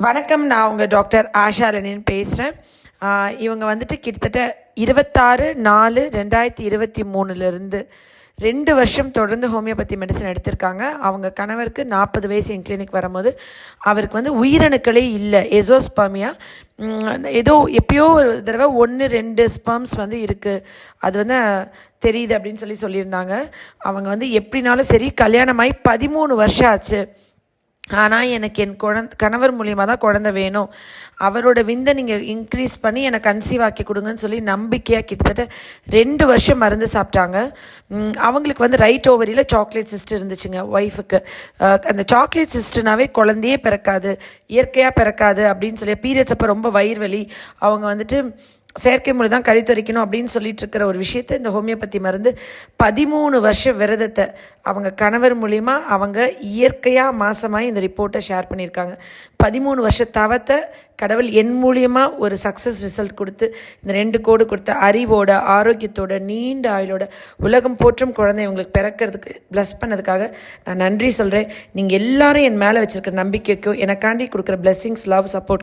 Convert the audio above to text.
வணக்கம். நான் உங்கள் டாக்டர் ஆஷாலனின்னு பேசுகிறேன். இவங்க வந்துட்டு கிட்டத்தட்ட 26/4/2023 2 வருஷம் தொடர்ந்து ஹோமியோபதி மெடிசன் எடுத்திருக்காங்க. அவங்க கணவருக்கு 40 வயசு என் கிளினிக் வரும்போது அவருக்கு வந்து உயிரணுக்களே இல்லை, எசோஸ்பர்மியா. ஏதோ எப்பயோ ஒரு தடவை 1-2 ஸ்பெர்ம்ஸ் வந்து இருக்குது, அது வந்து தெரியுது அப்படின்னு சொல்லியிருந்தாங்க. அவங்க வந்து எப்படினாலும் சரி கல்யாணமாகி 13 வருஷம் ஆச்சு. ஆனால் எனக்கு என் கணவர் மூலியமாக தான் குழந்தை வேணும், அவரோட விந்தை நீங்கள் இன்க்ரீஸ் பண்ணி எனக்கு கன்சீவ் ஆக்கி கொடுங்கன்னு சொல்லி நம்பிக்கையாக கிட்டத்தட்ட 2 வருஷம் மருந்து சாப்பிட்டாங்க. அவங்களுக்கு வந்து ரைட் ஓவரியில் சாக்லேட் சிஸ்ட் இருந்துச்சுங்க ஒய்ஃபுக்கு. அந்த சாக்லேட் சிஸ்ட்னாவே குழந்தையே பிறக்காது, இயற்கையாக பிறக்காது அப்படின்னு சொல்லி பீரியட்ஸ் அப்போ ரொம்ப வயிறு வலி, அவங்க வந்துட்டு செயற்கை முறை தான் கருத்தரிக்கணும் அப்படின்னு சொல்லிட்டு இருக்கிற ஒரு விஷயத்தை இந்த ஹோமியோபதி மருந்து 13 வருஷ விரதத்தை அவங்க கணவர் மூலிமா அவங்க இயற்கையாக மாசமாகி இந்த ரிப்போர்ட்டை ஷேர் பண்ணியிருக்காங்க. 13 வருஷ தவத்தை கடவுள் என் மூலியமாக ஒரு சக்ஸஸ் ரிசல்ட் கொடுத்து இந்த 2 கோடு கொடுத்த அறிவோட ஆரோக்கியத்தோட நீண்ட ஆயுளோட உலகம் போற்றும் குழந்தை இவங்களுக்கு பிறக்கிறதுக்கு ப்ளஸ் பண்ணதுக்காக நான் நன்றி சொல்கிறேன். நீங்கள் எல்லாரும் என் மேலே வச்சுருக்கிற நம்பிக்கைக்கும் எனக்காண்டி கொடுக்குற பிளெஸ்ஸிங்ஸ், லவ், சப்போர்ட்